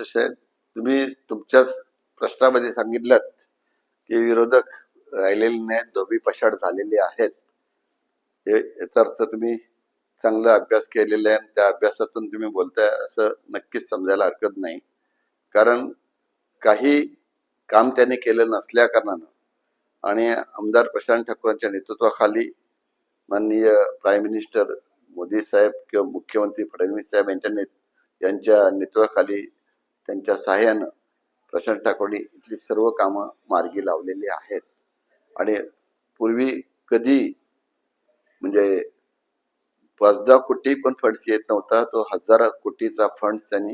गोष्ट साहेब, तुम्ही तुमच्याच प्रश्नामध्ये सांगितलं की विरोधक राहिलेले नाहीत, धोबी पछाड झालेले आहेत. याचा अर्थ तुम्ही चांगला अभ्यास केलेला आहे, त्या अभ्यासातून तुम्ही बोलताय असं नक्कीच समजायला हरकत नाही. कारण काही काम त्याने केलं नसल्या कारणानं आणि आमदार प्रशांत ठाकूरांच्या नेतृत्वाखाली माननीय प्राईम मिनिस्टर मोदी साहेब किंवा मुख्यमंत्री फडणवीस साहेब यांच्या नेतृत्वाखाली त्यांच्या सहाय्यानं प्रशांत ठाकूरनी इथली सर्व कामं मार्गी लावलेली आहेत. आणि पूर्वी कधी म्हणजे 5-10 कोटी पण फंड्स येत नव्हता, तो 1000 कोटीचा फंड त्यांनी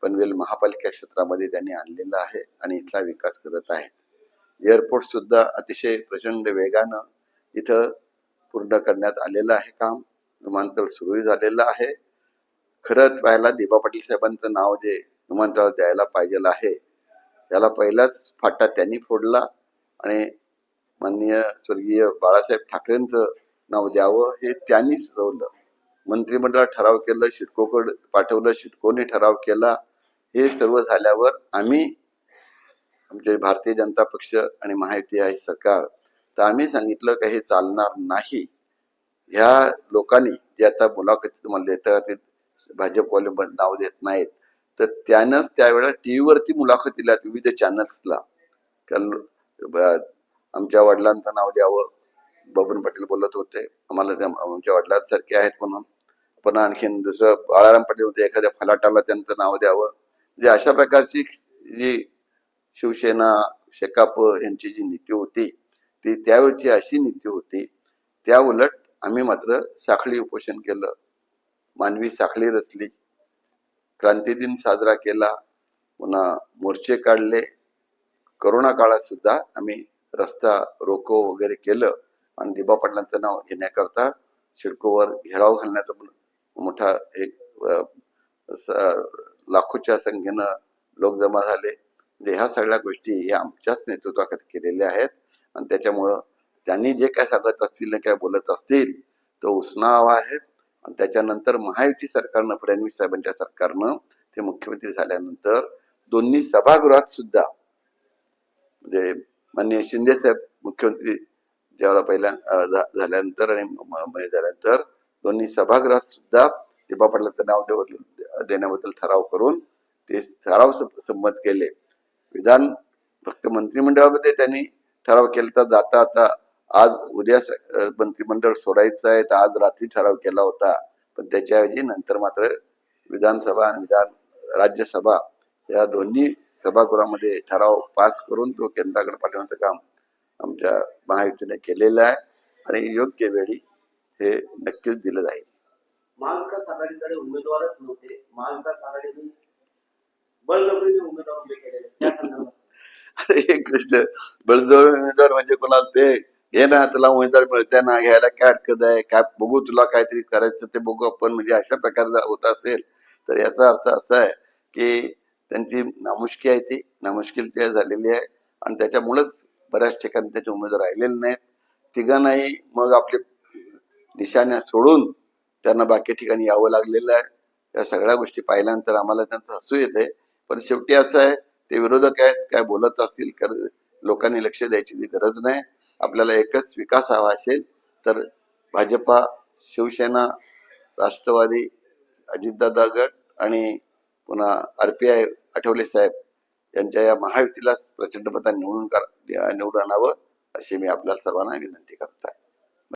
पनवेल महापालिका क्षेत्रामध्ये त्यांनी आणलेला आहे आणि इथला विकास करत आहेत. एअरपोर्ट सुद्धा अतिशय प्रचंड वेगानं इथं पूर्ण करण्यात आलेलं आहे काम. विमानतळ सुरू झालेलं आहे. खरंच पाहायला दिबा पाटील साहेबांचं नाव जे विमानतळात द्यायला पाहिजे आहे, त्याला पहिलाच फाटा त्यांनी फोडला आणि माननीय स्वर्गीय बाळासाहेब ठाकरेंचं नाव द्यावं हे त्यांनी सुचवलं. मंत्रिमंडळात ठराव केलं, सिडकोकडे पाठवलं, सिडकोने ठराव केला. हे सर्व झाल्यावर आम्ही आमचे भारतीय जनता पक्ष आणि महायुती आहे सरकार, तर आम्ही सांगितलं की हे चालणार नाही. ह्या लोकांनी जे आता मुलाखती तुम्हाला देतात ते भाजपवाले नाव देत नाहीत, तर त्यानंच त्यावेळेला टीव्हीवरती मुलाखत दिल्या विविध चॅनल्सला. आमच्या वडिलांचं नाव द्यावं, बबन पाटील बोलत होते आम्हाला आमच्या वडिलांसारखे आहेत म्हणून. पण आणखीन दुसरं बाळाराम पाटील होते, एखाद्या फलाटाला त्यांचं नाव द्यावं. म्हणजे अशा प्रकारची जी शिवसेना शेकाप यांची जी नीती होती ती त्यावेळची अशी नीती होती. त्या उलट आम्ही मात्र साखळी उपोषण केलं, मानवी साखळी रचली, क्रांती दिन साजरा केला, पुन्हा मोर्चे काढले. करोना काळात सुद्धा आम्ही रस्ता रोको वगैरे केलं आणि दिबा पाटलांचं नाव घेण्याकरता सिडकोवर घेराव घालण्याचा मोठा एक लाखोच्या संख्येनं लोक जमा झाले. म्हणजे ह्या सगळ्या गोष्टी ह्या आमच्याच नेतृत्वाखाली केलेल्या आहेत आणि त्याच्यामुळं त्यांनी जे काय सांगत असतील काय बोलत असतील तो उसनावा आहे. आणि त्याच्यानंतर महायुती सरकारनं, फडणवीस साहेबांच्या सरकारनं ते मुख्यमंत्री झाल्यानंतर दोन्ही सभागृहात सुद्धा म्हणजे माननीय शिंदे साहेब मुख्यमंत्री ज्यावेळेला पहिल्या झाल्यानंतर आणि झाल्यानंतर दोन्ही सभागृहात सुद्धा दिबा पाटलांचं नाव देण्याबद्दल ठराव करून ते ठराव संमत केले. विधान फक्त मंत्रिमंडळामध्ये त्यांनी ठराव केला तर जाता आता आज उद्या मंत्रिमंडळ सोडायचं आहे, तर आज रात्री ठराव केला होता. पण त्याच्याऐवजी नंतर मात्र विधानसभा आणि राज्यसभा या दोन्ही सभागृहामध्ये ठराव पास करून तो केंद्राकडे पाठवण्याचं काम आमच्या महायुतीने केलेलं आहे आणि योग्य वेळी हे नक्कीच दिलं जाईल. महाविकास आघाडीकडे उमेदवारच नव्हते, महाविकास आघाडीने बळजबरीने उमेदवार उभे केलेले, त्या संदर्भात एक गोष्ट, बळजबरी उमेदवार म्हणजे कोणाला ते हे ना तुला उमेदवार मिळते ना, घ्यायला काय हरकत आहे, काय बघू तुला काहीतरी करायचं ते बघू आपण, म्हणजे अशा प्रकारचा होत असेल तर याचा अर्थ असा आहे की त्यांची नामुष्की आहे, ती नामुष्की झालेली आहे आणि त्याच्यामुळेच बऱ्याच ठिकाणी त्याचे उमेदवार राहिलेले नाहीत. तिघांनाही मग आपले निशाण्या सोडून त्यांना बाकी ठिकाणी यावं लागलेलं आहे. या सगळ्या गोष्टी पाहिल्यानंतर आम्हाला त्यांचं हसू येते. पण शेवटी असं आहे, ते विरोधक आहेत, काय बोलत असतील लोकांनी लक्ष द्यायची गरज नाही. आपल्याला एकच विकास हवा असेल तर भाजपा, शिवसेना, राष्ट्रवादी, अजितदादा गट आणि पुन्हा RPI आठवले साहेब यांच्या या महायुतीला प्रचंड मतांनी निवडून आणावं अशी मी आपल्या सर्वांना विनंती करतो.